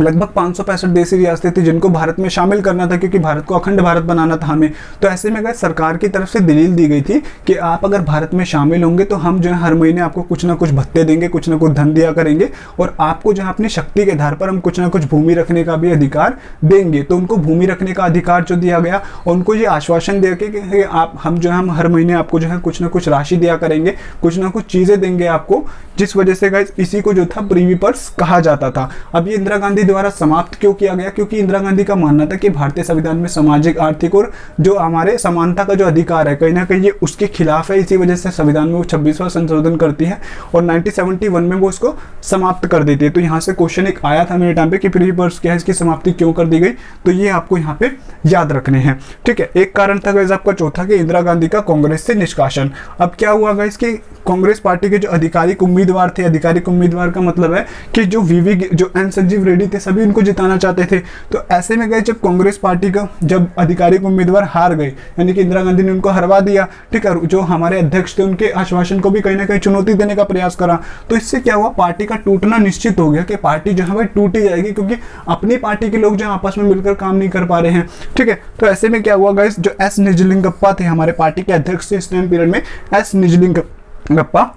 लगभग 565 देसी रियासतें थी जिनको भारत में शामिल करना था, क्योंकि भारत को अखंड भारत बनाना था हमें। तो ऐसे में गाइस सरकार की तरफ से दलील दी गई थी कि आप अगर भारत में शामिल होंगे तो हम जो है हर महीने आपको कुछ ना कुछ भत्ते देंगे, कुछ ना कुछ धन दिया करेंगे, और आपको जो है अपनी शक्ति के आधार पर हम कुछ ना कुछ भूमि रखने का भी अधिकार देंगे। तो उनको भूमि रखने का अधिकार जो दिया गया, और उनको ये आश्वासन दे के कि आप, हम जो है हम हर महीने आपको जो है कुछ ना कुछ राशि दिया करेंगे, कुछ ना कुछ चीजें देंगे आपको, जिस वजह से गाइस इसी को जो था प्रीवी पर्स कहा जाता था। अब ये इंदिरा गांधी द्वारा समाप्त क्यों किया गया, क्योंकि इंदिरा गांधी का मानना था कि भारतीय संविधान में सामाजिक, आर्थिक और जो हमारे समानता का जो अधिकार है, कहीं ना कहीं ये उसके खिलाफ है। इसी वजह से संविधान में वो 26वां संशोधन करती है और 1971 में वो इसको समाप्त कर देती है। तो यहाँ से क्वेश्चन एक आया था मेरे टाइम पे कि प्रीवी पर्स क्या है, इसकी समाप्ति क्यों कर दी गई, तो ये आपको यहाँ पे याद रखने हैं। ठीक है, एक कारण था गाइस आपका चौथा कि इंदिरा गांधी का कांग्रेस से निष्कासन। अब क्या हुआ गाइस कि कांग्रेस पार्टी के जो आधिकारिक उम्मीदवार थे, आधिकारिक उम्मीदवार का मतलब है कि जो एन संजीव रेड्डी थे, सभी उनको जिताना चाहते थे। तो ऐसे में गए जब कांग्रेस पार्टी का जब आधिकारिक उम्मीदवार हार गए, यानी कि इंदिरा गांधी ने उनको हरवा दिया, ठीक है, जो हमारे अध्यक्ष थे उनके आश्वासन को भी कहीं ना कहीं चुनौती देने का प्रयास करा। तो इससे क्या हुआ, पार्टी का टूटना निश्चित हो गया कि पार्टी जो है वह टूट ही जाएगी, क्योंकि अपनी पार्टी के लोग जो आपस में मिलकर काम नहीं कर पा रहे हैं। ठीक है, तो ऐसे में क्या हुआ गाइस, जो एस निजलिंगप्पा थे हमारे पार्टी के अध्यक्ष थे इस टाइम पीरियड में, एस निजलिंगप्पा,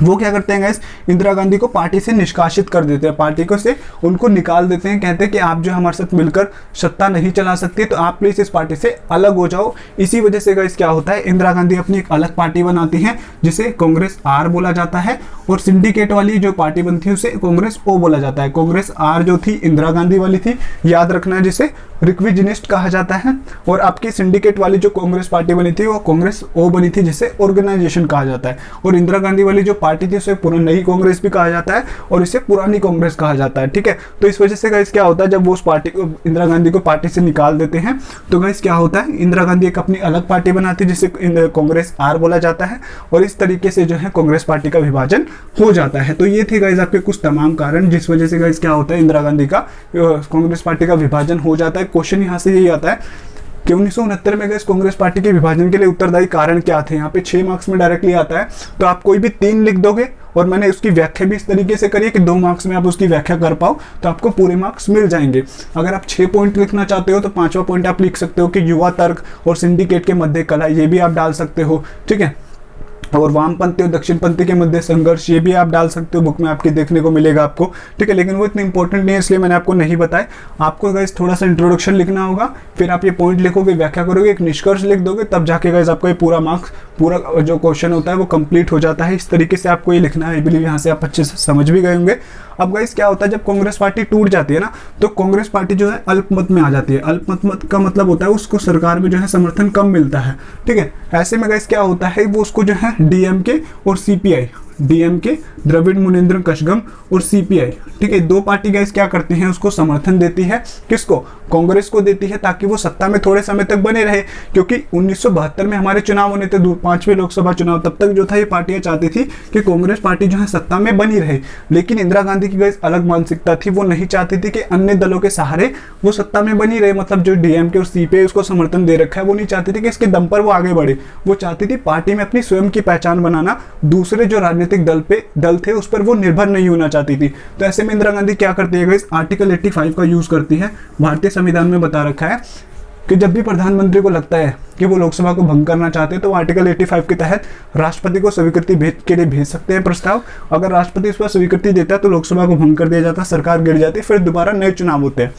वो क्या करते हैं गाइस, इंदिरा गांधी को पार्टी से निष्कासित कर देते हैं, पार्टी को से उनको निकाल देते हैं। कहते हैं कि आप जो हमारे साथ मिलकर सत्ता नहीं चला सकती, तो आप प्लीज इस पार्टी से अलग हो जाओ। इसी वजह से गाइस क्या होता है, इंदिरा गांधी अपनी एक अलग पार्टी बनाती हैं जिसे कांग्रेस आर बोला जाता है, और सिंडिकेट वाली जो पार्टी बनती है उसे कांग्रेस ओ बोला जाता है। कांग्रेस आर जो थी इंदिरा गांधी वाली थी, याद रखना है, जिसे रिक्विजिनिस्ट कहा जाता है, और आपकी सिंडिकेट वाली जो कांग्रेस पार्टी बनी थी वो कांग्रेस ओ बनी थी, जिसे ऑर्गेनाइजेशन कहा जाता है। और इंदिरा गांधी वाली जो पार्टी थी उसे नई कांग्रेस भी कहा जाता है और इसे पुरानी कांग्रेस कहा जाता है। ठीक है, तो इस वजह से गाइस क्या होता है, जब वो उस पार्टी को, इंदिरा गांधी को पार्टी से निकाल देते हैं, तो गाइस क्या होता है, इंदिरा गांधी एक अपनी अलग पार्टी बनाती है जिसे कांग्रेस आर बोला जाता है, और इस तरीके से जो है कांग्रेस पार्टी का विभाजन हो जाता है। तो ये थे गाइस आपके कुछ तमाम कारण जिस वजह से गाइस क्या होता है, इंदिरा गांधी का कांग्रेस पार्टी का विभाजन हो जाता है। क्वेश्चन यहाँ से यही आता है कि 1969 में गाइस कांग्रेस पार्टी के विभाजन के लिए उत्तरदायी कारण क्या थे। यहाँ पे 6 मार्क्स में डायरेक्टली आता है, तो आप कोई भी 3 लिख दोगे, और मैंने उसकी व्याख्या भी इस तरीके से करी है कि 2 मार्क्स में आप उसकी व्याख्या कर पाओ, तो आपको पूरे मार्क्स मिल जाएंगे। अगर आप 6 पॉइंट लिखना चाहते हो तो 5वां पॉइंट आप लिख सकते हो कि युवा तर्क और सिंडिकेट के मध्य कला, ये भी आप डाल सकते हो। ठीक है, और वामपंथी और दक्षिणपंथी के मध्य संघर्ष, ये भी आप डाल सकते हो, बुक में आपके देखने को मिलेगा आपको। ठीक है, लेकिन वो इतने इंपॉर्टेंट नहीं है इसलिए मैंने आपको नहीं बताया। आपको गाइस थोड़ा सा इंट्रोडक्शन लिखना होगा, फिर आप ये पॉइंट लिखोगे, व्याख्या करोगे, एक निष्कर्ष लिख दोगे, तब जाके गाइस आपका ये पूरा मार्क्स, पूरा जो क्वेश्चन होता है वो कंप्लीट हो जाता है। इस तरीके से आपको ये लिखना है। आई बिलीव यहाँ से आप अच्छे से समझ भी गए होंगे। अब गाइस क्या होता है, जब कांग्रेस पार्टी टूट जाती है ना, तो कांग्रेस पार्टी जो है अल्पमत में आ जाती है। अल्पमत का मतलब होता है उसको सरकार में जो है समर्थन कम मिलता है। ठीक है, ऐसे में गाइस क्या होता है, वो उसको जो है डीएमके और सीपीआई, डीएमके, द्रविड़ मुनेंद्र कशगम और सीपीआई, ठीक है, दो पार्टी गाइस क्या करती हैं, उसको समर्थन देती है, किसको, कांग्रेस को देती है, ताकि वो सत्ता में थोड़े समय तक बने रहे। क्योंकि 1972 में हमारे चुनाव होने थे, 5वें लोकसभा चुनाव, तब तक जो था ये पार्टियां चाहती थी कि कांग्रेस पार्टी जो है सत्ता में बनी रहे। लेकिन इंदिरा गांधी की गाइस अलग मानसिकता थी, वो नहीं चाहती थी कि अन्य दलों के सहारे वो सत्ता में बनी रहे। मतलब जो डीएमके और सीपीआई उसको समर्थन दे रखा है, वो नहीं चाहती थी कि इसके दम पर वो आगे बढ़े। वो चाहती थी पार्टी में अपनी स्वयं की पहचान बनाना, दूसरे जो राजनीतिक दल थे उस पर वो निर्भर नहीं होना चाहती थी। तो ऐसे में इंदिरा गांधी क्या करती है गाइस, आर्टिकल 85 का यूज करती है। भारतीय संविधान में बता रखा है कि जब भी प्रधानमंत्री को लगता है कि वो लोकसभा को भंग करना चाहते हैं, तो आर्टिकल 85 के तहत राष्ट्रपति को स्वीकृति के लिए भेज सकते हैं प्रस्ताव। अगर राष्ट्रपति इस पर स्वीकृति देता है तो लोकसभा को भंग कर दिया जाता है, सरकार गिर जाती है, फिर दोबारा नए चुनाव होते हैं,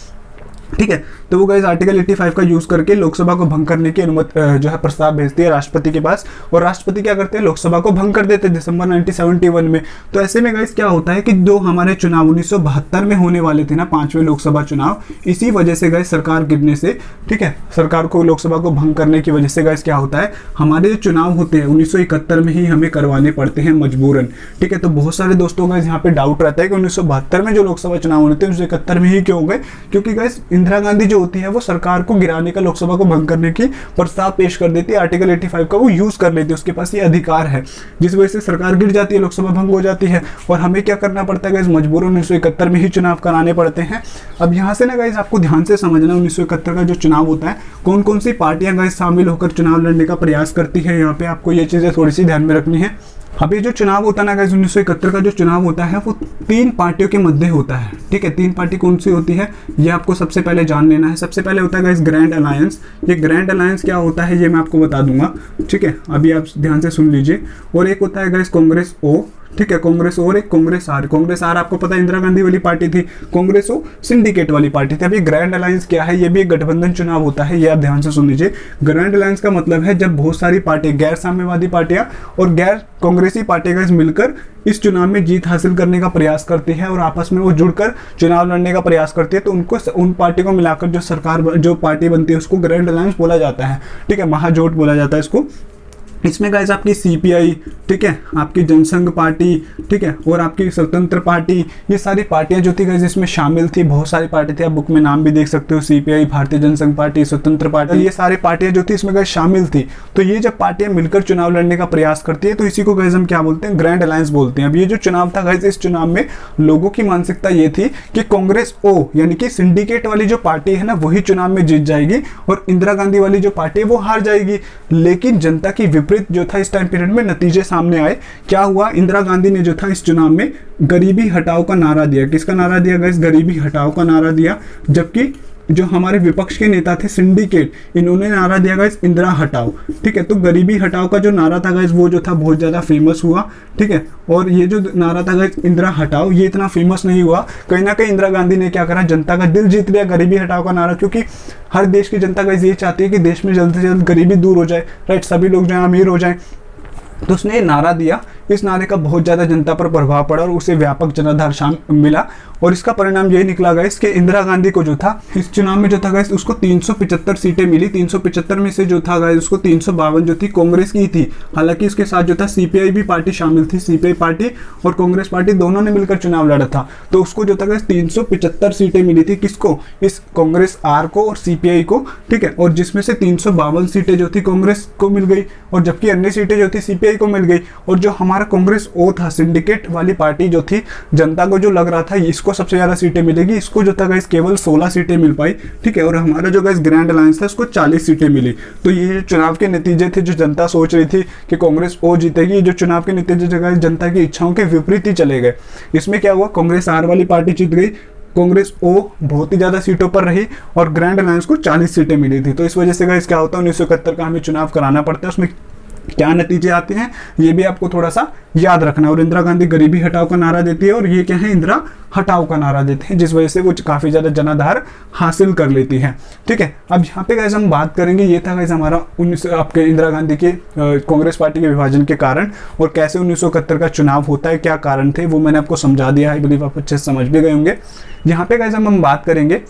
ठीक है। तो वो गाइस आर्टिकल 85 का यूज करके लोकसभा को भंग करने की अनुमति जो है प्रस्ताव भेजती है राष्ट्रपति के पास, और राष्ट्रपति क्या करते हैं, लोकसभा को भंग कर देते हैं दिसंबर 1971 में। तो ऐसे में गाइस क्या होता है कि जो हमारे चुनाव 1972 में होने वाले थे ना, 5वें लोकसभा चुनाव, इसी वजह से गाइस सरकार गिरने से, ठीक है, सरकार को लोकसभा को भंग करने की वजह से गाइस क्या होता है, हमारे जो चुनाव होते हैं 1971 में ही हमें करवाने पड़ते हैं मजबूरन, ठीक है। तो बहुत सारे दोस्तों गाइस यहाँ पे डाउट रहता है कि 1972 में जो लोकसभा चुनाव होने थे 1971 में ही क्यों हो गए, क्योंकि गाइस इंदिरा गांधी जो होती है वो सरकार को गिराने का, लोकसभा को भंग करने की प्रस्ताव पेश कर देती है, आर्टिकल 85 का वो यूज कर लेती है, उसके पास ये अधिकार है, जिस वजह से सरकार गिर जाती है, लोकसभा भंग हो जाती है, और हमें क्या करना पड़ता है गाइस, मजबूरन 1971 में ही चुनाव कराने पड़ते हैं। अब यहाँ से ना गाइस आपको ध्यान से समझना, 1971 का जो चुनाव होता है, कौन कौन सी पार्टियां गाइस शामिल होकर चुनाव लड़ने का प्रयास करती है, यहाँ पे आपको ये चीजें थोड़ी सी ध्यान में रखनी है। अब ये जो चुनाव होता है ना गाइस, 1971 का जो चुनाव होता है वो 3 पार्टियों के मध्य होता है, ठीक है। 3 पार्टी कौन सी होती है ये आपको सबसे पहले जान लेना है। सबसे पहले होता है गाइस ग्रैंड अलायंस। ये ग्रैंड अलायंस क्या होता है ये मैं आपको बता दूंगा, ठीक है, अभी आप ध्यान से सुन लीजिए। और एक होता है गाइस कांग्रेस ओ, ठीक है, कांग्रेस और एक कांग्रेस आर। कांग्रेस आर आपको पता है इंदिरा गांधी वाली पार्टी थी, कांग्रेस ओ सिंडिकेट वाली पार्टी थी। अभी ग्रैंड अलायंस क्या है, ये भी एक गठबंधन चुनाव होता है, ये आप ध्यान से सुन लीजिए। ग्रैंड अलायंस का मतलब है जब बहुत सारी पार्टी, गैर साम्यवादी पार्टियां और गैर कांग्रेसी पार्टियां मिलकर इस चुनाव में जीत हासिल करने का प्रयास करती है और आपस में वो जुड़कर चुनाव लड़ने का प्रयास करती है, तो उनको, उन पार्टी को मिलाकर जो सरकार, जो पार्टी बनती है उसको ग्रैंड अलायंस बोला जाता है, ठीक है, महाजोट बोला जाता है इसको। इसमें गाइस आपकी सीपीआई, ठीक है, आपकी जनसंघ पार्टी, ठीक है, और आपकी स्वतंत्र पार्टी, ये सारी पार्टियां जो थी गाइस इसमें शामिल थी। बहुत सारी पार्टी थी, आप बुक में नाम भी देख सकते हो, सीपीआई, भारतीय जनसंघ पार्टी, स्वतंत्र पार्टी, ये सारी पार्टियां जो थी इसमें गाइस शामिल थी। तो ये जब पार्टियां मिलकर चुनाव लड़ने का प्रयास करती है तो इसी को गाइस हम क्या बोलते हैं, ग्रैंड अलायंस बोलते हैं। अब ये जो चुनाव था गाइस, इस चुनाव में लोगों की मानसिकता ये थी कि कांग्रेस ओ यानी कि सिंडिकेट वाली जो पार्टी है ना वही चुनाव में जीत जाएगी और इंदिरा गांधी वाली जो पार्टी है वो हार जाएगी। लेकिन जनता की जो था इस टाइम पीरियड में नतीजे सामने आए। क्या हुआ, इंदिरा गांधी ने जो था इस चुनाव में गरीबी हटाओ का नारा दिया। किसका नारा दिया गाइस, गरीबी हटाओ का नारा दिया। जबकि जो हमारे विपक्ष के नेता थे सिंडिकेट, इन्होंने नारा दिया गाइस इंदिरा हटाओ, ठीक है। तो गरीबी हटाओ का जो नारा था गाइस वो जो था बहुत ज्यादा फेमस हुआ, ठीक है। और ये जो नारा था गाइस इंदिरा हटाओ, ये इतना फेमस नहीं हुआ। कहीं ना कहीं इंदिरा गांधी ने क्या करा, जनता का दिल जीत लिया गरीबी हटाओ का नारा, क्योंकि हर देश की जनता गाइस ये चाहती है कि देश में जल्द से जल्द गरीबी दूर हो जाए, राइट, सभी लोग जो है अमीर हो जाए। तो उसने नारा दिया, इस नारे का बहुत ज़्यादा जनता पर प्रभाव पड़ा और उसे व्यापक जनाधार मिला और इसका परिणाम यही निकला गाइस कि इंदिरा गांधी को जो था इस चुनाव में जो था गाइस उसको 375 सीटें मिली। 375 में से जो था गाइस उसको 352 जो थी कांग्रेस की थी। हालांकि इसके साथ जो था सीपीआई भी पार्टी शामिल थी, सीपीआई पार्टी और कांग्रेस पार्टी दोनों ने मिलकर चुनाव लड़ा था। तो उसको जो था गाइस 375 सीटें मिली थी, किसको, इस कांग्रेस आर को और सीपीआई को, ठीक है। और जिसमें से 352 सीटें जो थी कांग्रेस को मिल गई और जबकि अन्य सीटें जो थी सीपीआई को मिल गई। और जो हमारा कांग्रेस ओ था, सिंडिकेट वाली पार्टी जो थी, जनता को जो लग रहा था इसको सबसे ज्यादा सीटें मिलेगी, इसको जो था गाइस केवल 16 सीटें मिल पाई, ठीक है। और हमारा जो गाइस ग्रैंड अलायंस था उसको 40 सीटें मिली। तो ये चुनाव के नतीजे थे जो जनता सोच रही थी कि कांग्रेस ओ जीतेगी, जो चुनाव के नतीजे जो गाइस जनता की इच्छाओं के विपरीत ही चले गए। इसमें क्या हुआ, कांग्रेस आर वाली पार्टी जीत गई, कांग्रेस ओ बहुत ही ज्यादा सीटों पर रही और ग्रैंड अलायंस को 40 सीटें मिली थी। तो इस वजह से गाइस क्या होता है, 1971 का हमें चुनाव कराना पड़ता है, उसमें क्या नतीजे आते हैं ये भी आपको थोड़ा सा याद रखना। और इंदिरा गांधी गरीबी हटाओ का नारा देती है और ये क्या है, इंदिरा हटाओ का नारा देते हैं, जिस वजह से वो काफी ज्यादा जनाधार हासिल कर लेती है, ठीक है। अब यहाँ पे गाइस हम बात करेंगे, ये था गाइस हमारा आपके इंदिरा गांधी के कांग्रेस पार्टी के विभाजन के कारण और कैसे 1971 का चुनाव होता है, क्या कारण थे, वो मैंने आपको समझा दिया है। आई बिलीव आप अच्छे से समझ भी गए होंगे। यहाँ पे गाइस हम बात करेंगे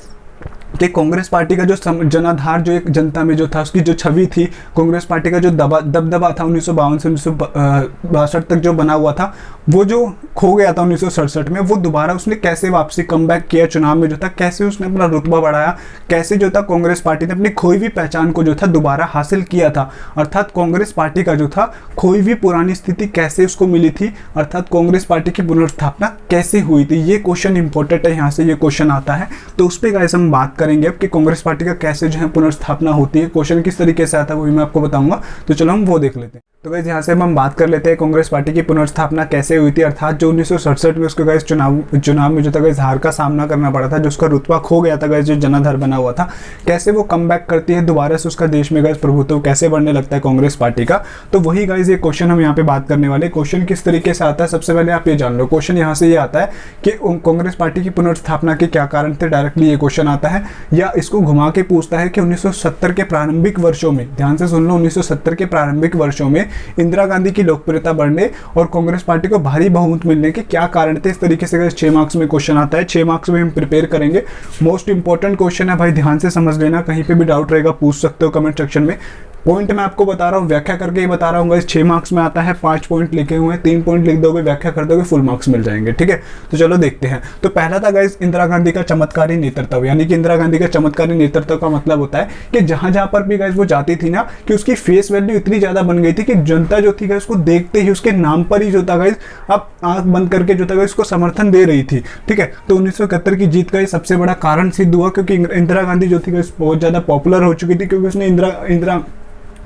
कि कांग्रेस पार्टी का जो जनाधार जो एक जनता में जो था, उसकी जो छवि थी, कांग्रेस पार्टी का जो दबदबा था 1952 से 1962 तक जो बना हुआ था, वो जो खो गया था 1967 में, वो दोबारा उसने कैसे वापसी कमबैक किया चुनाव में जो था, कैसे उसने अपना रुतबा बढ़ाया, कैसे जो था कांग्रेस पार्टी ने अपनी खोई हुई पहचान को जो था दोबारा हासिल किया था। अर्थात कांग्रेस पार्टी का जो था खोई हुई पुरानी स्थिति कैसे उसको मिली थी, अर्थात कांग्रेस पार्टी की पुनर्स्थापना कैसे हुई थी। ये क्वेश्चन इंपॉर्टेंट है, यहाँ से ये क्वेश्चन आता है, तो उस पर गाइस हम बात करेंगे अब कि कांग्रेस पार्टी का कैसे जो है पुनर्स्थापना होती है, क्वेश्चन किस तरीके से आता है वो भी मैं आपको बताऊंगा। तो चलो हम वो देख लेते हैं। तो गाइस यहाँ से हम बात कर लेते हैं कांग्रेस पार्टी की पुनर्स्थापना कैसे हुई थी, अर्थात जो 1967 में उसको गाइस चुनाव में जो था गाइस हार का सामना करना पड़ा था, जो उसका रुतबा खो गया था गाइस, जो जनाधार बना हुआ था, कैसे वो कमबैक करती है दोबारा से, उसका देश में गाइस प्रभुत्व कैसे बढ़ने लगता है कांग्रेस पार्टी का। तो वही गाइस ये क्वेश्चन हम यहाँ पे बात करने वाले। क्वेश्चन किस तरीके से आता है, सबसे पहले आप ये जान लो। क्वेश्चन यहाँ से ये आता है कि कांग्रेस पार्टी की पुनर्स्थापना के क्या कारण थे, डायरेक्टली ये क्वेश्चन आता है, या इसको घुमा के पूछता है कि 1970 के प्रारंभिक वर्षों में, ध्यान से सुन लो, 1970 के प्रारंभिक वर्षों में इंदिरा गांधी की लोकप्रियता बढ़ने और कांग्रेस पार्टी को भारी बहुमत मिलने के क्या कारण थे। इस तरीके से 6 मार्क्स में क्वेश्चन आता है, 6 मार्क्स में हम प्रिपेयर करेंगे। मोस्ट इंपॉर्टेंट क्वेश्चन है भाई, ध्यान से समझ लेना, कहीं पे भी डाउट रहेगा पूछ सकते हो कमेंट सेक्शन में। पॉइंट मैं आपको बता रहा हूँ, व्याख्या करके ही बता रहा हूँ। इस 6 मार्क्स में आता है, 5 पॉइंट लिखे हुए हैं, 3 पॉइंट लिख दोगे, व्याख्या कर दोगे, फुल मार्क्स मिल जाएंगे। ठीक है, तो चलो देखते हैं। तो पहला था गाइस इंदिरा गांधी का चमत्कारी नेतृत्व, यानी कि इंदिरा गांधी का चमत्कारी नेतृत्व का मतलब होता है कि जहां जहां पर भी गाइस वो जाती थी ना, कि उसकी फेस वैल्यू इतनी ज्यादा बन गई थी कि जनता जो थी गाइस उसको देखते ही उसके नाम पर ही जो था गाइस अब आंख बंद करके जो था गाइस उसको समर्थन दे रही थी। ठीक है, तो 1971 की जीत का ये सबसे बड़ा कारण सिद्ध हुआ, क्योंकि इंदिरा गांधी जो थी गाइस बहुत ज्यादा पॉपुलर हो चुकी थी, क्योंकि उसने इंदिरा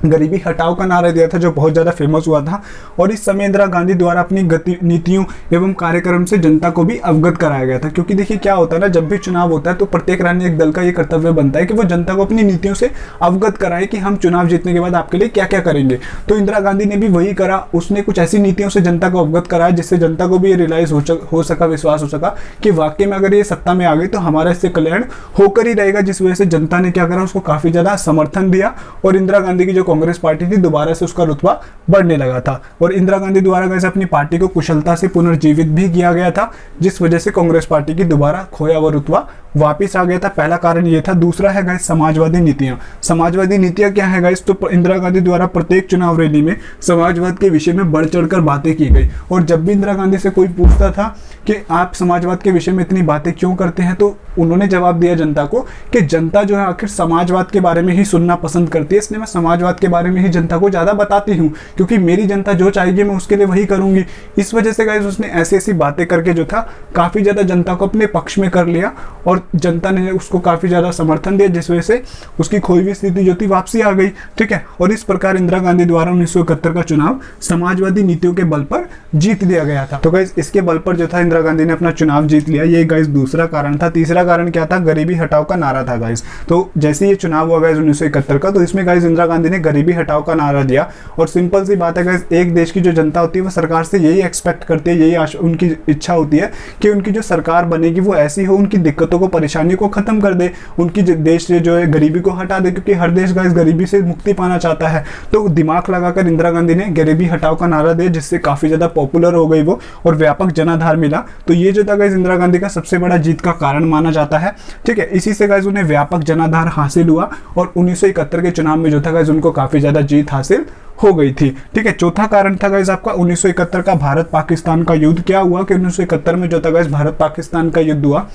गरीबी हटाओ का नारा दिया था, जो बहुत ज़्यादा फेमस हुआ था। और इस समय इंदिरा गांधी द्वारा अपनी नीतियों एवं कार्यक्रम से जनता को भी अवगत कराया गया था। क्योंकि देखिए क्या होता है ना, जब भी चुनाव होता है तो प्रत्येक राजनीतिक दल का ये कर्तव्य बनता है कि वो जनता को अपनी नीतियों से अवगत कराए कि हम चुनाव जीतने के बाद आपके लिए क्या क्या करेंगे। तो इंदिरा गांधी ने भी वही करा, उसने कुछ ऐसी नीतियों से जनता को अवगत कराया जिससे जनता को भी ये रियलाइज हो सका, विश्वास हो सका कि वाकई में अगर ये सत्ता में आ गई तो हमारा इससे कल्याण होकर ही रहेगा। जिस वजह से जनता ने क्या करा, उसको काफी ज्यादा समर्थन दिया और इंदिरा गांधी की जो कांग्रेस पार्टी थी दोबारा से उसका रुतबा बढ़ने लगा था। और इंदिरा गांधी द्वारा गाइस अपनी पार्टी को कुशलता से पुनर्जीवित भी किया गया था, जिस वजह से कांग्रेस पार्टी की दोबारा खोया हुआ रुतबा वापिस आ गया था। पहला कारण ये था। दूसरा है गाइस समाजवादी नीतियां। समाजवादी नीतियां क्या है गाइस, तो इंदिरा गांधी द्वारा प्रत्येक चुनाव रैली में समाजवाद के विषय में बढ़ चढ़कर बातें की गई। और जब भी इंदिरा गांधी से कोई पूछता था कि आप समाजवाद के विषय में इतनी बातें क्यों करते हैं, तो उन्होंने जवाब दिया जनता को कि जनता जो है आखिर समाजवाद के बारे में ही सुनना पसंद करती है, इसलिए मैं समाजवाद के बारे में ही जनता को ज्यादा बताती हूँ, क्योंकि मेरी जनता जो चाहेगी मैं उसके लिए वही करूंगी। इस वजह से गाइस उसने ऐसी ऐसी बातें करके जो था काफी ज्यादा जनता को अपने पक्ष में कर लिया और जनता ने उसको काफी ज्यादा समर्थन दिया, जिस वजह से उसकी खोई हुई स्थिति जो थी वापसी आ गई। ठीक है, और इस प्रकार इंदिरा गांधी द्वारा 1971 का चुनाव समाजवादी नीतियों के बल पर जीत लिया गया था। तो गाइस इसके बल पर जो था इंदिरा गांधी ने अपना चुनाव जीत लिया, ये गाइस दूसरा कारण था। तीसरा कारण क्या था, गरीबी हटाओ का नारा था गाइस। तो जैसे ये चुनाव हुआ गाइस 1971 का, तो इसमें गाइस इंदिरा गांधी ने गरीबी हटाओ का नारा दिया। और सिंपल सी बात है गाइस, एक देश की जो जनता होती है वो सरकार से यही एक्सपेक्ट करती है, यही उनकी इच्छा होती है कि उनकी जो सरकार बनेगी वो ऐसी हो, उनकी दिक्कतों को परेशानी को खत्म कर दे, उनकी देश से जो है गरीबी को हटा दे, क्योंकि हर देश गाइस गरीबी से मुक्ति पाना चाहता है। तो दिमाग लगाकर इंदिरा गांधी ने गरीबी हटाओ का नारा दिया, जिससे काफी ज्यादा पॉपुलर हो गई वो और व्यापक जनाधार मिला। तो ये जो था गाइस इंदिरा गांधी का सबसे बड़ा जीत का कारण माना जाता है। ठीक है, इसी से गाइस उन्हें व्यापक जनाधार हासिल हुआ और 1971 के चुनाव में जो था गाइस उनको काफी ज्यादा जीत हासिल हो गई थी। ठीक है, चौथा कारण था गाइस आपका 1971 का भारत पाकिस्तान का युद्ध। क्या हुआ कि 1971 में जो था गाइस भारत पाकिस्तान का युद्ध हुआ।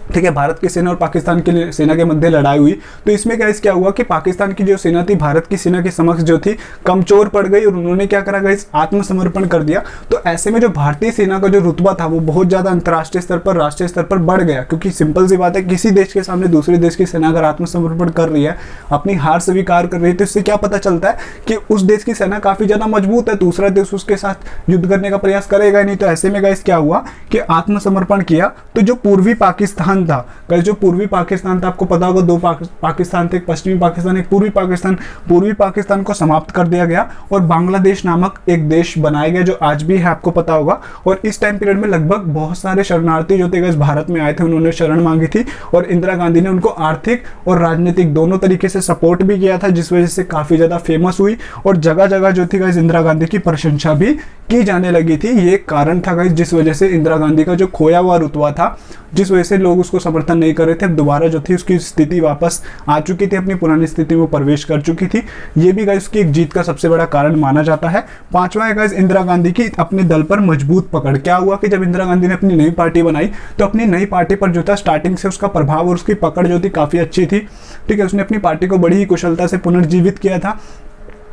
ठीक है, भारत की सेना और पाकिस्तान की सेना के मध्य लड़ाई हुई। तो इसमें गाइस क्या हुआ कि पाकिस्तान की जो सेना थी भारत की सेना के समक्ष जो थी कमजोर पड़ गई और उन्होंने क्या करा गाइस, आत्मसमर्पण कर दिया। तो ऐसे में जो भारतीय सेना का जो रुतबा था वो बहुत ज्यादा अंतर्राष्ट्रीय स्तर पर, राष्ट्रीय स्तर पर बढ़ गया, क्योंकि सिंपल सी बात है, किसी देश के सामने दूसरे देश की सेना अगर आत्मसमर्पण कर रही है, अपनी हार स्वीकार कर रही है, तो इससे क्या पता चलता है कि उस देश की सेना काफी ज्यादा मजबूत है, दूसरा देश उसके साथ युद्ध करने का प्रयास करेगा नहीं। तो ऐसे में गाइस क्या हुआ कि आत्मसमर्पण किया। तो जो पूर्वी पाकिस्तान था गाइस, जो पूर्वी पाकिस्तान था, आपको पता होगा दो पाकिस्तान थे, एक पश्चिमी पाकिस्तान, एक पूर्वी पाकिस्तान। पूर्वी पाकिस्तान को समाप्त कर दिया गया और बांग्लादेश नामक एक देश बनाया गया, जो आज भी है, आपको पता होगा। और इस टाइम पीरियड में लगभग बहुत सारे शरणार्थी जो थे गाइस भारत में आए थे, उन्होंने शरण मांगी थी और इंदिरा गांधी ने उनको आर्थिक और राजनीतिक दोनों तरीके से सपोर्ट भी किया था, जिस वजह से काफी ज्यादा फेमस हुई और जगह जगह जो थी गाइस इंदिरा गांधी की प्रशंसा भी की जाने लगी थी। ये कारण था गाइस जिस वजह से इंदिरा गांधी का जो खोया हुआ रुतबा था, जिस वजह से लोग उसको समर्थन नहीं कर रहे थे, अब दोबारा जो थी उसकी स्थिति वापस आ चुकी थी, अपनी पुरानी स्थिति में प्रवेश कर चुकी थी। ये भी गाइस उसकी एक जीत का सबसे बड़ा कारण माना जाता है। पांचवा है गाइस इंदिरा गांधी की अपने दल पर मजबूत पकड़। क्या हुआ कि जब इंदिरा गांधी ने अपनी नई पार्टी बनाई तो अपनी नई पार्टी पर जो था स्टार्टिंग से उसका प्रभाव और उसकी पकड़ जो थी काफी अच्छी थी। ठीक है, उसने अपनी पार्टी को बड़ी ही कुशलता से पुनर्जीवित किया था।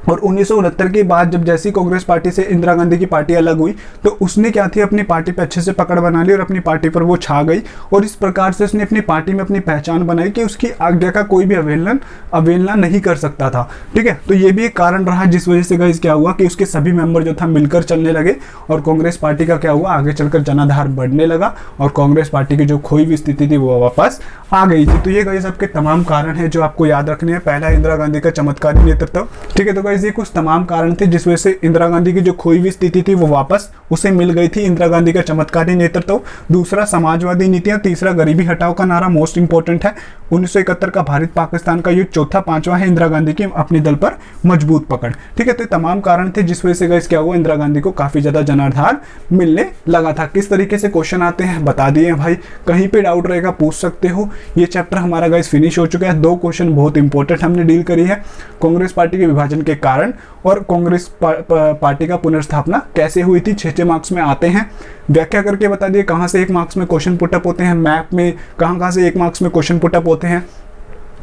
और 1969 के बाद जब जैसी कांग्रेस पार्टी से इंदिरा गांधी की पार्टी अलग हुई तो उसने क्या थी अपनी पार्टी पे अच्छे से पकड़ बना ली और अपनी पार्टी पर वो छा गई, और इस प्रकार से उसने अपनी पार्टी में अपनी पहचान बनाई कि उसकी आज्ञा का कोई भी अवहेलना नहीं कर सकता था। ठीक है, तो ये भी एक कारण रहा जिस वजह से गाइस क्या हुआ कि उसके सभी मेंबर जो था मिलकर चलने लगे और कांग्रेस पार्टी का क्या हुआ, आगे चलकर जनाधार बढ़ने लगा और कांग्रेस पार्टी की जो खोई हुई स्थिति थी वो वापस आ गई थी। तो ये गाइस आपके तमाम कारण है जो आपको याद रखने हैं। पहला इंदिरा गांधी का चमत्कारी नेतृत्व। ठीक है, तो गाइस ये कुछ तमाम कारण थे जिस वजह से इंदिरा गांधी की जो खोई हुई स्थिति थी वो वापस उसे मिल गई थी। इंदिरा गांधी का चमत्कारी नेतृत्व, दूसरा समाजवादी नीतियां, तीसरा गरीबी हटाओ का नारा मोस्ट इंपोर्टेंट है, 1971 का भारत पाकिस्तान का युद्ध, चौथा पांचवा है इंदिरा गांधी की अपने दल पर मजबूत पकड़। ठीक है, तो तमाम कारण थे जिस वजह से गाइस क्या हुआ, इंदिरा गांधी को काफी ज्यादा जनाधार मिलने लगा था। किस तरीके से क्वेश्चन आते हैं बता दिए भाई, कहीं पे डाउट रहेगा पूछ सकते हो। ये चैप्टर हमारा गाइस फिनिश हो चुका है। 2 क्वेश्चन बहुत इंपॉर्टेंट हमने डील करी है, कांग्रेस पार्टी के विभाजन के कारण और कांग्रेस पार्टी का पुनर्स्थापना कैसे हुई थी, 6 मार्क्स में आते हैं। व्याख्या करके बता दिए कहां से 1 मार्क्स में क्वेश्चन पुटअप होते हैं, मैप में कहां से 1 मार्क्स में क्वेश्चन पुटअप होते हैं,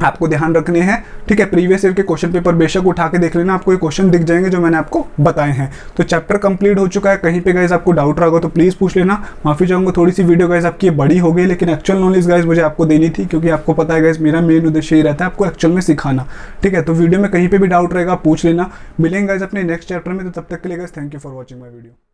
आपको ध्यान रखने हैं। ठीक है, प्रीवियस ईयर के क्वेश्चन पेपर बेशक उठा के देख लेना, आपको ये क्वेश्चन दिख जाएंगे जो मैंने आपको बताए हैं। तो चैप्टर कंप्लीट हो चुका है। कहीं पे गाइस आपको डाउट रहा होगा तो प्लीज पूछ लेना। माफी चाहूंगा, थोड़ी सी वीडियो गाइस आपकी बड़ी हो गई, लेकिन एक्चुअल नॉलेज गाइस मुझे आपको देनी थी, क्योंकि आपको पता है गाइस मेरा मेन उद्देश्य ही रहता है आपको एक्चुअल में सिखाना। ठीक है, तो वीडियो में कहीं पे भी डाउट रहेगा पूछ लेना। मिलेंगे गाइस अपने नेक्स्ट चैप्टर में, तो तब तक के लिए guys thank you for watching my video.